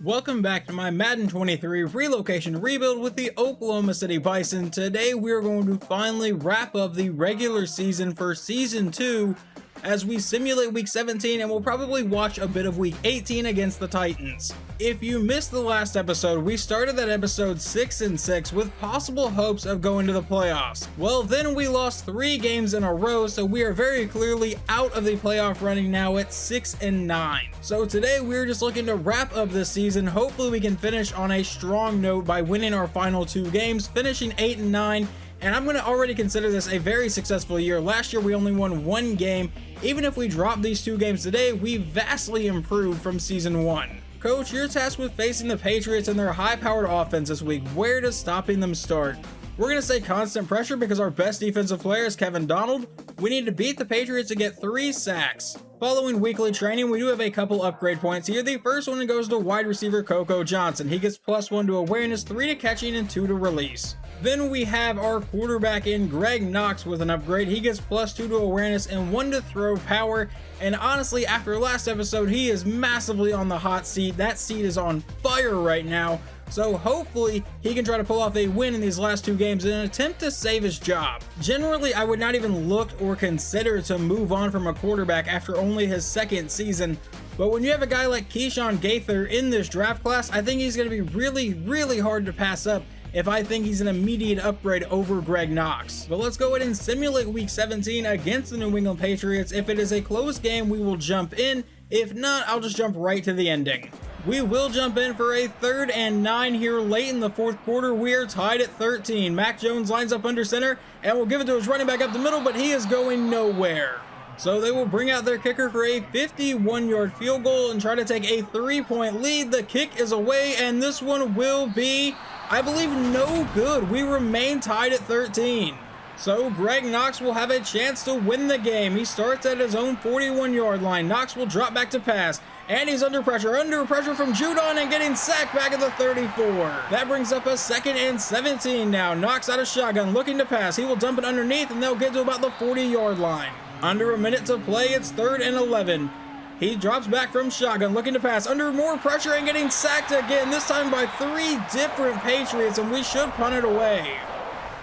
Welcome back to my Madden 23 relocation rebuild with the Oklahoma City Bison. Today we are going to finally wrap up the regular season for Season 2 as we simulate Week 17, and we'll probably watch a bit of Week 18 against the Titans. If you missed the last episode, we started at episode 6-6 with possible hopes of going to the playoffs. Well, then we lost 3 games in a row, so we are very clearly out of the playoff running now at 6-9. So today we're just looking to wrap up this season. Hopefully we can finish on a strong note by winning our final 2 games, finishing 8-9. And I'm going to already consider this a very successful year. Last year we only won 1 game. Even if we drop these 2 games today, we vastly improved from Season 1. Coach, you're tasked with facing the Patriots and their high-powered offense this week. Where does stopping them start? We're going to say constant pressure because our best defensive player is Kevin Donald. We need to beat the Patriots and get 3 sacks. Following weekly training, we do have a couple upgrade points here. The first one goes to wide receiver Coco Johnson. He gets +1 to awareness, 3 to catching, and 2 to release. Then we have our quarterback in Greg Knox with an upgrade. He gets +2 to awareness and 1 to throw power. And honestly, after last episode, he is massively on the hot seat. That seat is on fire right now. So hopefully he can try to pull off a win in these last 2 games in an attempt to save his job. Generally, I would not even look or consider to move on from a quarterback after only his 2nd season. But when you have a guy like Keyshawn Gaither in this draft class, I think he's going to be really hard to pass up if I think he's an immediate upgrade over Greg Knox. But let's go ahead and simulate Week 17 against the New England Patriots. If it is a close game, we will jump in. If not, I'll just jump right to the ending. We will jump in for a 3rd and 9 here late in the 4th quarter. We are tied at 13. Mac Jones lines up under center and will give it to his running back up the middle, but he is going nowhere. So they will bring out their kicker for a 51-yard field goal and try to take a 3-point lead. The kick is away, and this one will be, I believe, no good. We remain tied at 13. So Greg Knox will have a chance to win the game. He starts at his own 41-yard line. Knox will drop back to pass, and he's under pressure from Judon and getting sacked back at the 34. That brings up a 2nd and 17 now. Knox out of shotgun, looking to pass. He will dump it underneath, and they'll get to about the 40-yard line. Under a minute to play, it's 3rd and 11. He drops back from shotgun, looking to pass, under more pressure and getting sacked again, this time by 3 different Patriots, and we should punt it away.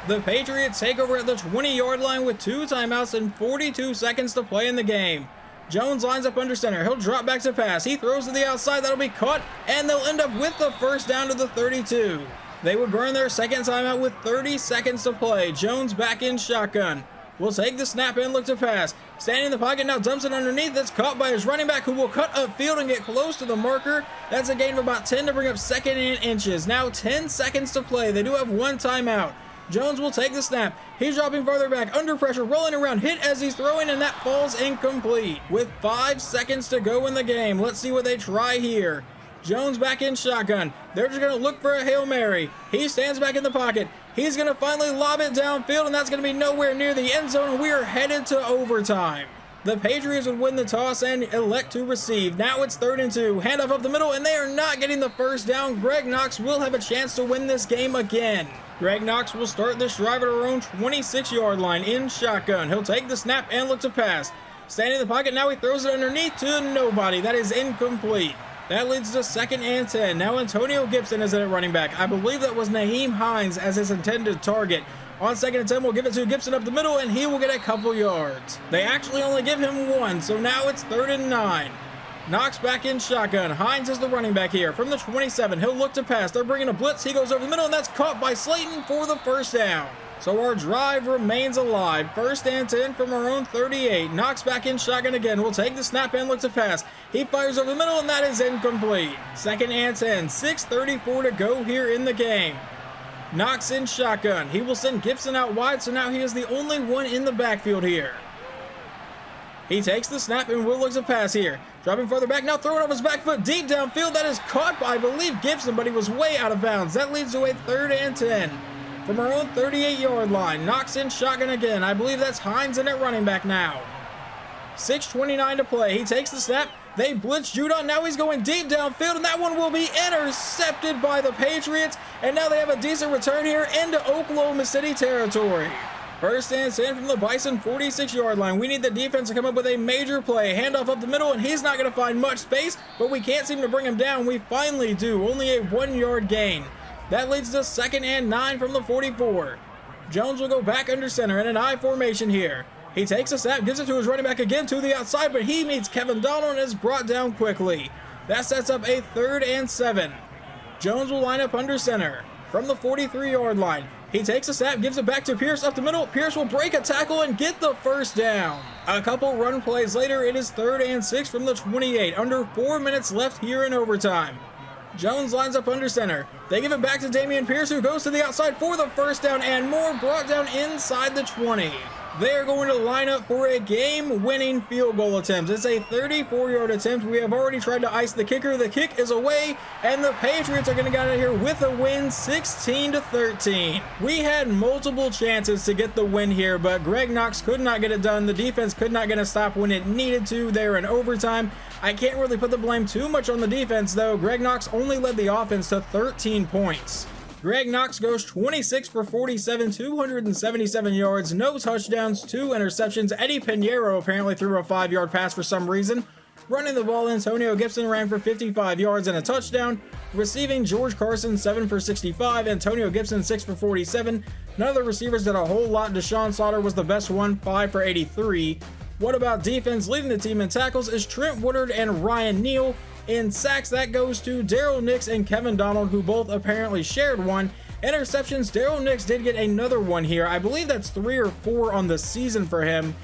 The Patriots take over at the 20-yard line with 2 timeouts and 42 seconds to play in the game. Jones lines up under center. He'll drop back to pass. He throws to the outside. That'll be caught, and they'll end up with the 1st down to the 32. They would burn their 2nd timeout with 30 seconds to play. Jones back in shotgun. Will take the snap and look to pass. Standing in the pocket now, dumps it underneath. That's caught by his running back, who will cut upfield and get close to the marker. That's a gain of about 10 to bring up 2nd and inches. Now 10 seconds to play. They do have 1 timeout. Jones will take the snap. He's dropping farther back, under pressure, rolling around, hit as he's throwing, and that falls incomplete. With 5 seconds to go in the game, let's see what they try here. Jones back in shotgun. They're just going to look for a Hail Mary. He stands back in the pocket. He's going to finally lob it downfield, and that's going to be nowhere near the end zone, and we are headed to overtime. The Patriots would win the toss and elect to receive. Now it's 3rd and 2. Handoff up the middle, and they are not getting the 1st down. Greg Knox will have a chance to win this game again. Greg Knox will start this drive at our own 26-yard line in shotgun. He'll take the snap and look to pass. Standing in the pocket, now he throws it underneath to nobody. That is incomplete. That leads to 2nd and 10. Now Antonio Gibson is at running back. I believe that was Naheem Hines as his intended target. On 2nd and 10, we'll give it to Gibson up the middle, and he will get a couple yards. They actually only give him 1, so now it's 3rd and 9. Knox back in shotgun. Hines is the running back here. From the 27, he'll look to pass. They're bringing a blitz. He goes over the middle, and that's caught by Slayton for the 1st down. So our drive remains alive. 1st and 10 from our own 38. Knox back in shotgun again. We'll take the snap and look to pass. He fires over the middle, and that is incomplete. 2nd and 10. 6:34 to go here in the game. Knox in shotgun. He will send Gibson out wide, so now he is the only one in the backfield here. He takes the snap and will look to pass here. Dropping further back, now throwing off his back foot deep downfield. That is caught by, I believe, Gibson, but he was way out of bounds. That leads to a 3rd and 10. From our own 38-yard line, Knox in shotgun again. I believe that's Hines in at running back now. 6:29 to play. He takes the snap. They blitz Judon. Now he's going deep downfield, and that one will be intercepted by the Patriots. And now they have a decent return here into Oklahoma City territory. First and 10 from the Bison 46-yard line. We need the defense to come up with a major play. Handoff up the middle, and he's not going to find much space, but we can't seem to bring him down. We finally do. Only a 1-yard gain. That leads to 2nd and 9 from the 44. Jones will go back under center in an I formation here. He takes a snap, gives it to his running back again to the outside, but he meets Kevin Donald and is brought down quickly. That sets up a 3rd and 7. Jones will line up under center from the 43-yard line. He takes a snap, gives it back to Pierce up the middle. Pierce will break a tackle and get the first down. A couple run plays later, it is 3rd and 6 from the 28. Under 4 minutes left here in overtime. Jones lines up under center. They give it back to Dameon Pierce, who goes to the outside for the first down and more, brought down inside the 20. They're going to line up for a game-winning field goal attempt. It's a 34-yard attempt. We have already tried to ice the kicker. The kick is away, and the Patriots are going to get out of here with a win, 16-13. We had multiple chances to get the win here, but Greg Knox could not get it done. The defense could not get a stop when it needed to. They're in overtime. I can't really put the blame too much on the defense, though. Greg Knox only led the offense to 13 points. Greg Knox goes 26 for 47, 277 yards, no touchdowns, 2 interceptions. Eddie Pinheiro apparently threw a 5-yard pass for some reason. Running the ball, Antonio Gibson ran for 55 yards and a touchdown. Receiving, George Carson 7 for 65, Antonio Gibson 6 for 47. None of the receivers did a whole lot. Deshaun Slaughter was the best one, 5 for 83. What about defense? Leading the team in tackles is Trent Woodard and Ryan Neal. In sacks, that goes to Daryl Nix and Kevin Donald, who both apparently shared one. Interceptions, Daryl Nix did get another one here. I believe that's 3 or 4 on the season for him.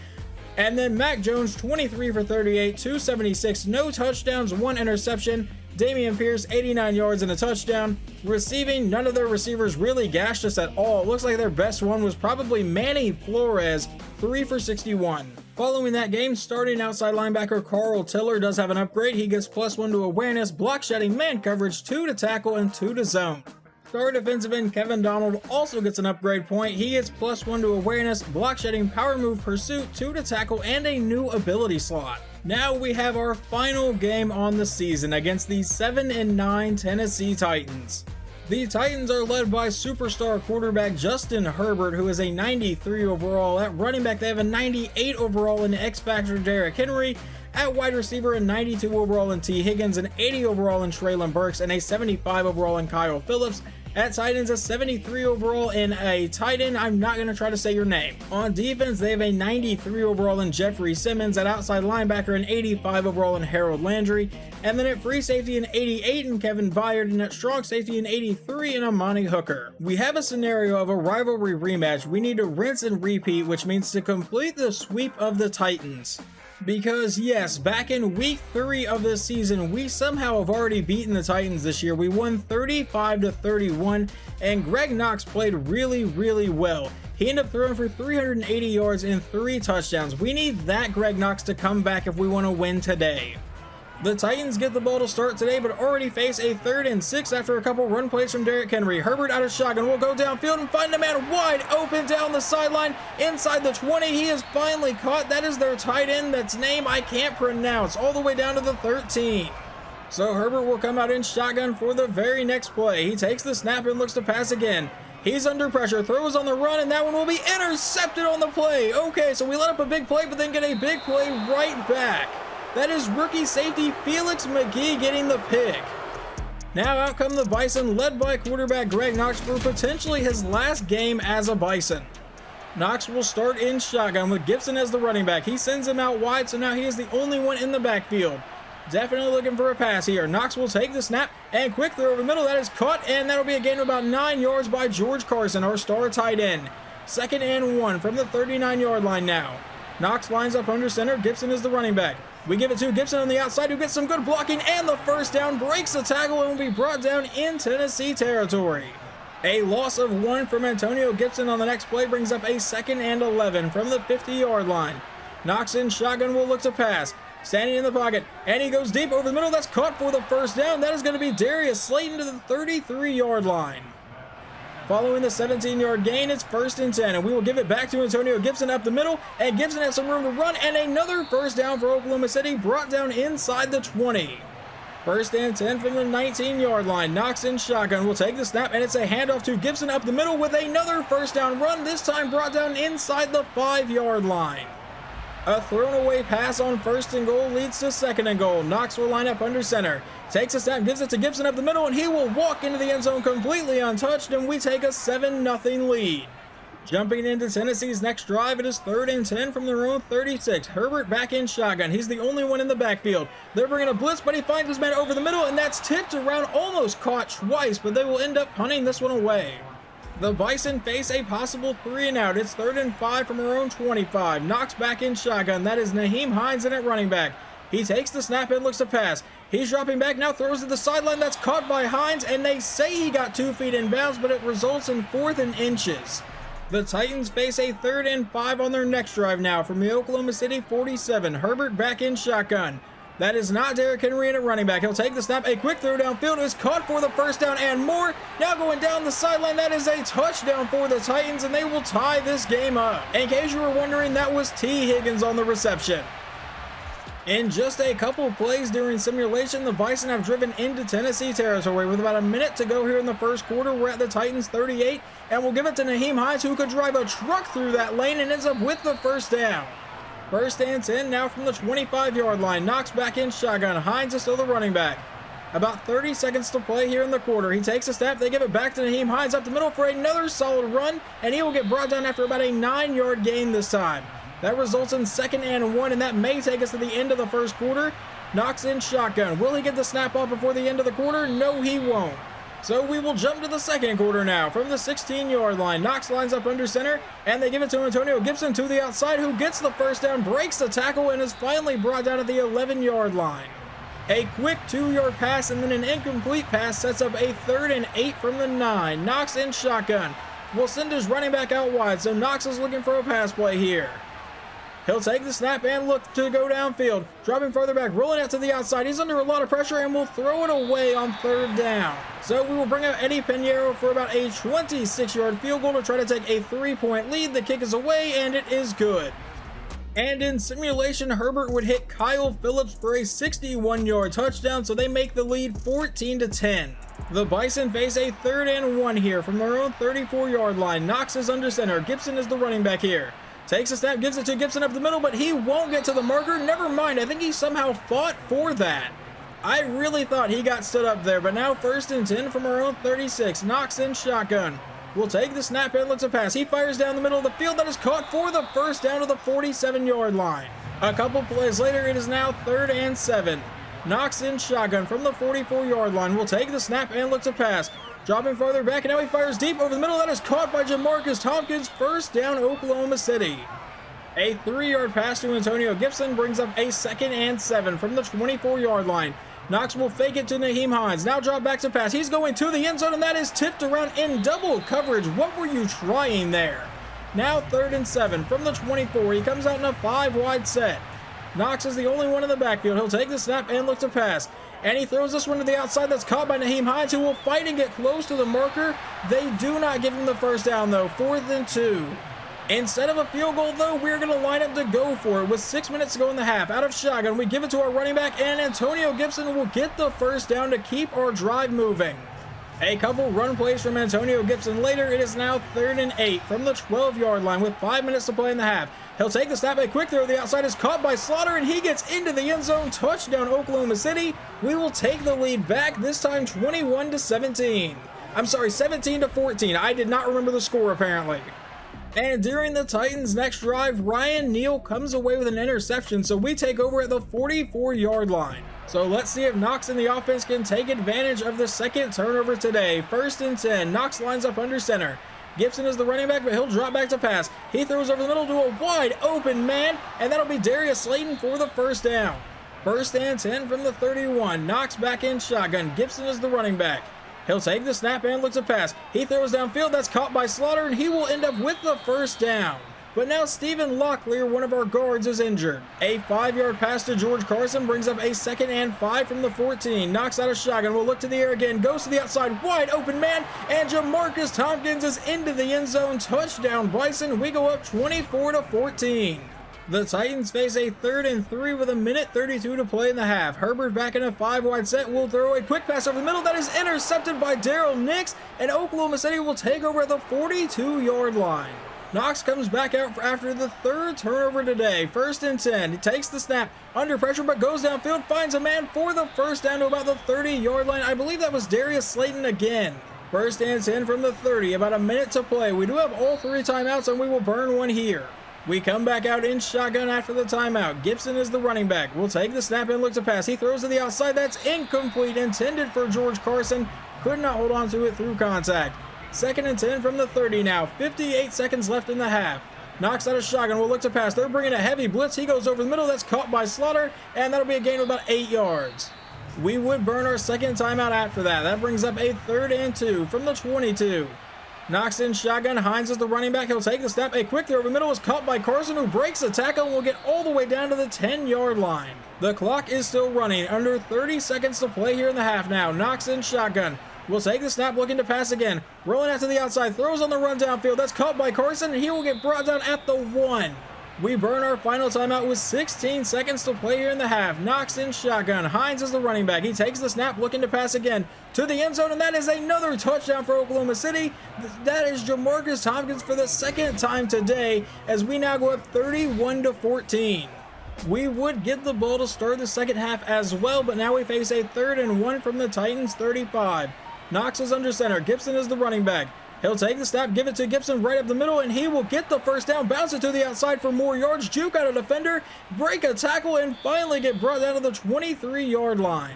And then Mac Jones, 23 for 38, 276, no touchdowns, 1 interception. Dameon Pierce, 89 yards and a touchdown. Receiving, none of their receivers really gashed us at all. It looks like their best one was probably Manny Flores, 3 for 61. Following that game, starting outside linebacker Carl Tiller does have an upgrade. He gets +1 to awareness, block shedding, man coverage, 2 to tackle, and 2 to zone. Star defensive end Kevin Donald also gets an upgrade point. He gets +1 to awareness, block shedding, power move, pursuit, 2 to tackle, and a new ability slot. Now we have our final game on the season against the 7-9 Tennessee Titans. The Titans are led by superstar quarterback Justin Herbert, who is a 93 overall. At running back, they have a 98 overall in X Factor Derrick Henry. At wide receiver, a 92 overall in T. Higgins, an 80 overall in Treylon Burks, and a 75 overall in Kyle Phillips. At tight ends, a 73 overall in a tight end. I'm not going to try to say your name. On defense, they have a 93 overall in Jeffrey Simmons. At outside linebacker, an 85 overall in Harold Landry. And then at free safety, an 88 in Kevin Byard. And at strong safety, an 83 in Amani Hooker. We have a scenario of a rivalry rematch. We need to rinse and repeat, which means to complete the sweep of the Titans. Because yes, back in week 3 of this season, we somehow have already beaten the Titans this year. We won 35-31, and Greg Knox played really well. He ended up throwing for 380 yards and 3 touchdowns. We need that Greg Knox to come back if we want to win today. The Titans get the ball to start today, but already face a 3rd and 6 after a couple run plays from Derrick Henry. Herbert out of shotgun will go downfield and find a man wide open down the sideline inside the 20. He is finally caught. That is their tight end. That's name I can't pronounce. All the way down to the 13. So Herbert will come out in shotgun for the very next play. He takes the snap and looks to pass again. He's under pressure, throws on the run, and that one will be intercepted on the play. Okay, so we let up a big play, but then get a big play right back. That is rookie safety Felix McGee getting the pick. Now out come the Bison, led by quarterback Greg Knox for potentially his last game as a Bison. Knox will start in shotgun with Gibson as the running back. He sends him out wide, so now he is the only one in the backfield. Definitely looking for a pass here. Knox will take the snap and quick throw over the middle. That is caught, and that'll be a gain of about 9 yards by George Carson, our star tight end. 2nd and 1 from the 39-yard line now. Knox lines up under center. Gibson is the running back. We give it to Gibson on the outside, who gets some good blocking, and the first down, breaks the tackle, and will be brought down in Tennessee territory. A loss of 1 from Antonio Gibson on the next play brings up a 2nd and 11 from the 50-yard line. Knox in shotgun will look to pass. Standing in the pocket, and he goes deep over the middle. That's caught for the first down. That is going to be Darius Slayton to the 33-yard line. Following the 17-yard gain, it's 1st and 10, and we will give it back to Antonio Gibson up the middle, and Gibson has some room to run, and another first down for Oklahoma City, brought down inside the 20. First and 10 from the 19-yard line. Knox in shotgun will take the snap, and it's a handoff to Gibson up the middle with another first down run, this time brought down inside the 5-yard line. A thrown away pass on first and goal leads to second and goal. Knox will line up under center. Takes a snap, gives it to Gibson up the middle, and he will walk into the end zone completely untouched, and we take a 7-0 lead. Jumping into Tennessee's next drive, it is 3rd and 10 from their own 36. Herbert back in shotgun. He's the only one in the backfield. They're bringing a blitz, but he finds his man over the middle, and that's tipped around, almost caught twice, but they will end up punting this one away. The Bison face a possible 3 and out. It's 3rd and 5 from their own 25. Knox back in shotgun. That is Nyheim Hines in at running back. He takes the snap and looks to pass. He's dropping back, now throws to the sideline. That's caught by Hines, and they say he got 2 feet in bounds, but it results in 4th and inches. The Titans face a 3rd and 5 on their next drive now from the Oklahoma City 47. Herbert back in shotgun. That is not Derrick Henry in at running back. He'll take the snap. A quick throw downfield is caught for the first down and more. Now going down the sideline, that is a touchdown for the Titans, and they will tie this game up. In case you were wondering, that was T. Higgins on the reception. In just a couple plays during simulation, the Bison have driven into Tennessee territory. With about a minute to go here in the first quarter, we're at the Titans 38, and we'll give it to Nyheim Hines, who could drive a truck through that lane and ends up with the first down. First and 10 now from the 25-yard line. Knox back in shotgun. Hines is still the running back. About 30 seconds to play here in the quarter. He takes a snap. They give it back to Nyheim Hines up the middle for another solid run, and he will get brought down after about a 9-yard gain this time. That results in 2nd and 1, and that may take us to the end of the first quarter. Knox in shotgun. Will he get the snap off before the end of the quarter? No, he won't. So we will jump to the second quarter now from the 16-yard line. Knox lines up under center, and they give it to Antonio Gibson to the outside, who gets the first down, breaks the tackle, and is finally brought down at the 11-yard line. A quick 2-yard pass and then an incomplete pass sets up a 3rd and 8 from the 9. Knox in shotgun. Will send his running back out wide, so Knox is looking for a pass play here. He'll take the snap and look to go downfield. Dropping further back, rolling out to the outside. He's under a lot of pressure and will throw it away on 3rd down. So we will bring out Eddie Pinheiro for about a 26-yard field goal to try to take a 3-point lead. The kick is away, and it is good. And in simulation, Herbert would hit Kyle Phillips for a 61-yard touchdown, so they make the lead 14-10. The Bison face a 3rd and 1 here from their own 34-yard line. Knox is under center. Gibson is the running back here. Takes a snap, gives it to Gibson up the middle, but he won't get to the marker. Never mind, I think he somehow fought for that. I really thought he got stood up there, but now 1st and 10 from our own 36. Knox in shotgun. Will take the snap and looks a pass. He fires down the middle of the field. That is caught for the first down to the 47-yard line. A couple plays later, it is now 3rd and 7. Knox in shotgun from the 44-yard line. Will take the snap and looks a pass. Dropping further back, and now he fires deep over the middle. That is caught by Jamarcus Tompkins. First down, Oklahoma City. A 3-yard pass to Antonio Gibson brings up a 2nd and 7 from the 24-yard line. Knox will fake it to Nyheim Hines. Now drop back to pass. He's going to the end zone, and that is tipped around in double coverage. What were you trying there? Now 3rd and 7 from the 24. He comes out in a 5-wide set. Knox is the only one in the backfield. He'll take the snap and look to pass. And he throws this one to the outside. That's caught by Nyheim Hines, who will fight and get close to the marker. They do not give him the first down, though. 4th and 2. Instead of a field goal, though, we're going to line up to go for it with 6 minutes to go in the half. Out of shotgun, we give it to our running back, and Antonio Gibson will get the first down to keep our drive moving. A couple run plays from Antonio Gibson later. It is now 3rd and 8 from the 12-yard line with 5 minutes to play in the half. He'll take the snap. A quick throw. The outside is caught by Slaughter, and he gets into the end zone. Touchdown, Oklahoma City. We will take the lead back, this time 21-17. I'm sorry, 17-14. I did not remember the score, apparently. And during the Titans' next drive, Ryan Neal comes away with an interception, so we take over at the 44-yard line. So let's see if Knox and the offense can take advantage of the second turnover today. 1st and 10. Knox lines up under center. Gibson is the running back, but he'll drop back to pass. He throws over the middle to a wide open man, and that'll be Darius Slayton for the first down. 1st and 10 from the 31. Knox back in shotgun. Gibson is the running back. He'll take the snap and looks a pass. He throws downfield. That's caught by Slaughter, and he will end up with the first down. But now Stephen Locklear, one of our guards, is injured. A 5-yard pass to George Carson brings up a 2nd and 5 from the 14. Knocks out a shotgun. Will look to the air again. Goes to the outside. Wide open man. And Jamarcus Tompkins is into the end zone. Touchdown, Bison. We go up 24-14. The Titans face a 3rd and 3 with 1:32 to play in the half. Herbert back in a 5-wide set will throw a quick pass over the middle that is intercepted by Daryl Nix, and Oklahoma City will take over at the 42-yard line. Knox comes back out after the 3rd turnover today. 1st and 10. He takes the snap under pressure but goes downfield, finds a man for the first down to about the 30-yard line. I believe that was Darius Slayton again. 1st and 10 from the 30. About a minute to play. We do have all 3 timeouts and we will burn one here. We come back out in shotgun after the timeout. Gibson is the running back. We'll take the snap and look to pass. He throws to the outside. That's incomplete. Intended for George Carson. Could not hold on to it through contact. 2nd and 10 from the 30 now. 58 seconds left in the half. Knocks out a shotgun. We'll look to pass. They're bringing a heavy blitz. He goes over the middle. That's caught by Slaughter. And that'll be a gain of about 8 yards. We would burn our 2nd timeout after that. That brings up a 3rd and 2 from the 22. Knocks in shotgun. Hines is the running back. He'll take the snap. A quick throw over the middle is caught by Carson, who breaks the tackle and will get all the way down to the 10-yard line. The clock is still running. Under 30 seconds to play here in the half now. Knocks in shotgun. Will take the snap, looking to pass again. Rolling out to the outside. Throws on the run downfield. That's caught by Carson, and he will get brought down at the 1. We burn our final timeout with 16 seconds to play here in the half. Knocks in shotgun. Hines is the running back. He takes the snap, looking to pass again to the end zone, and that is another touchdown for Oklahoma City. That is Jamarcus Tompkins for the 2nd time today, as we now go up 31-14. We would get the ball to start the 2nd half as well, but now we face a 3rd and 1 from the Titans 35. Knox is under center. Gibson is the running back. He'll take the snap, give it to Gibson right up the middle, and he will get the first down, bounce it to the outside for more yards, juke out a defender, break a tackle, and finally get brought down to the 23-yard line.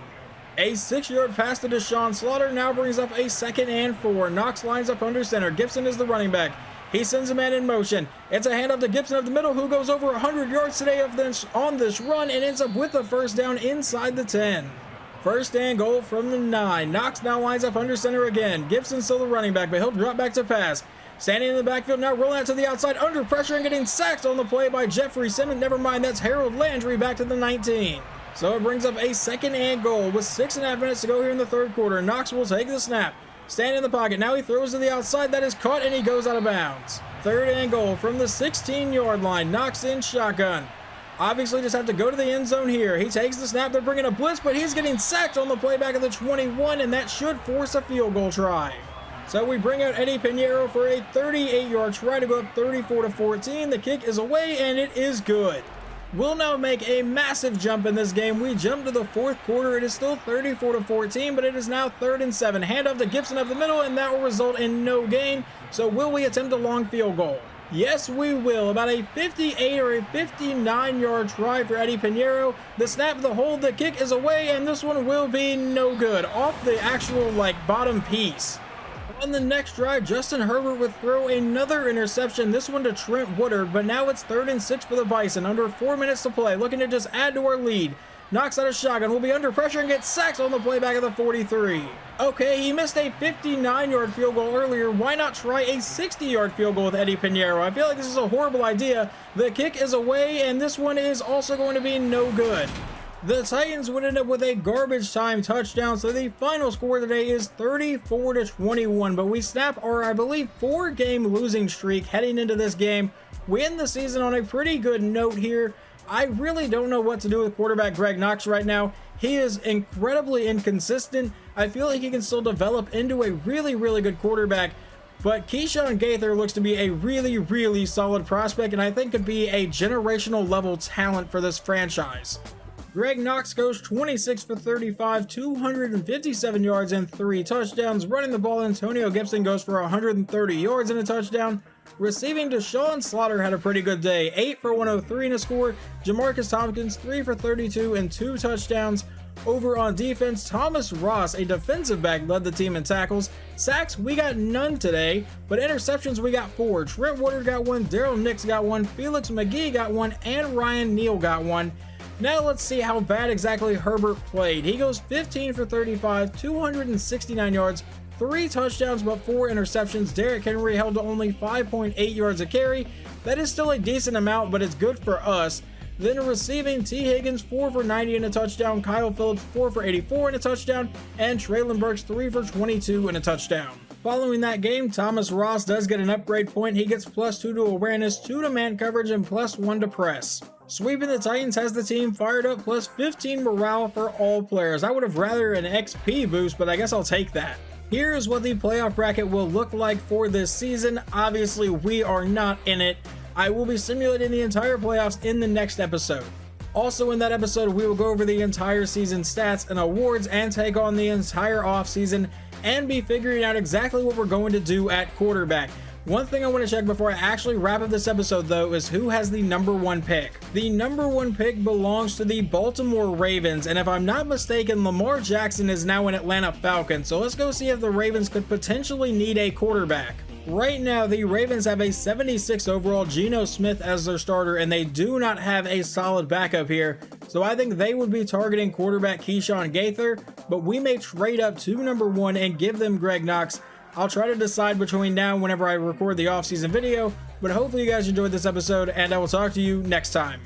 A 6-yard pass to Deshaun Slaughter now brings up a 2nd and 4. Knox lines up under center. Gibson is the running back. He sends a man in motion. It's a handoff to Gibson up the middle, who goes over 100 yards today on this run and ends up with the first down inside the 10. 1st and goal from the 9. Knox now lines up under center again. Gibson's still the running back, but he'll drop back to pass. Standing in the backfield now, rolling out to the outside under pressure and getting sacked on the play by Jeffrey Simmons. Never mind, that's Harold Landry back to the 19. So it brings up a 2nd and goal with 6.5 minutes to go here in the 3rd quarter. Knox will take the snap. Stand in the pocket. Now he throws to the outside. That is caught and he goes out of bounds. 3rd and goal from the 16-yard line. Knox in shotgun. Obviously just have to go to the end zone here. He takes the snap. They're bringing a blitz, but he's getting sacked on the play back of the 21, and that should force a field goal try. So we bring out Eddie Pinheiro for a 38-yard try to go up 34-14. The kick is away, and it is good. We'll now make a massive jump in this game. We jump to the 4th quarter. It is still 34-14, but it is now 3rd and 7. Handoff to Gibson up the middle, and that will result in no gain. So will we attempt a long field goal? Yes, we will. About a 58 or a 59-yard try for Eddie Pinheiro. The snap, the hold, the kick is away, and this one will be no good. Off the actual, bottom piece. On the next drive, Justin Herbert would throw another interception, this one to Trent Woodard, but now it's 3rd and 6 for the Bison. Under 4 minutes to play, looking to just add to our lead. Knocks out a shotgun, will be under pressure and gets sacked on the play back of the 43. Okay, he missed a 59-yard field goal earlier. Why not try a 60-yard field goal with Eddie Pinheiro? I feel like this is a horrible idea. The kick is away, and this one is also going to be no good. The Titans would end up with a garbage time touchdown, so the final score today is 34-21, but we snap our, I believe, 4-game losing streak heading into this game. We end the season on a pretty good note here. I really don't know what to do with quarterback Greg Knox right now. He is incredibly inconsistent. I feel like he can still develop into a really, really good quarterback, but Keyshawn Gaither looks to be a really, really solid prospect, and I think could be a generational level talent for this franchise. Greg Knox goes 26 for 35, 257 yards and 3 touchdowns. Running the ball, Antonio Gibson goes for 130 yards and a touchdown. Receiving, Deshaun Slaughter had a pretty good day, 8 for 103 and a score. Jamarcus Tompkins, 3 for 32 and 2 touchdowns. Over on defense, Thomas Ross, a defensive back, led the team in tackles. Sacks, we got none today, but interceptions, we got 4. Trent Woodard got 1, Daryl Nix got 1, Felix McGee got 1, and Ryan Neal got 1. Now let's see how bad exactly Herbert played. He goes 15 for 35, 269 yards, 3 touchdowns, but 4 interceptions. Derrick Henry held to only 5.8 yards a carry. That is still a decent amount, but it's good for us. Then receiving, T. Higgins 4 for 90 and a touchdown, Kyle Phillips 4 for 84 and a touchdown, and Traylon Burks 3 for 22 and a touchdown. Following that game, Thomas Ross does get an upgrade point. He gets +2 to awareness, 2 to man coverage, and +1 to press. Sweeping the Titans has the team fired up, +15 morale for all players. I would have rather an XP boost, but I guess I'll take that. Here's what the playoff bracket will look like for this season. Obviously, we are not in it. I will be simulating the entire playoffs in the next episode. Also in that episode, we will go over the entire season stats and awards and take on the entire offseason and be figuring out exactly what we're going to do at quarterback. One thing I want to check before I actually wrap up this episode though is who has the #1 pick. The #1 pick belongs to the Baltimore Ravens, and if I'm not mistaken, Lamar Jackson is now an Atlanta Falcon, so let's go see if the Ravens could potentially need a quarterback. Right now, the Ravens have a 76 overall Geno Smith as their starter, and they do not have a solid backup here. So I think they would be targeting quarterback Keyshawn Gaither, but we may trade up to #1 and give them Greg Knox. I'll try to decide between now and whenever I record the offseason video, but hopefully you guys enjoyed this episode, and I will talk to you next time.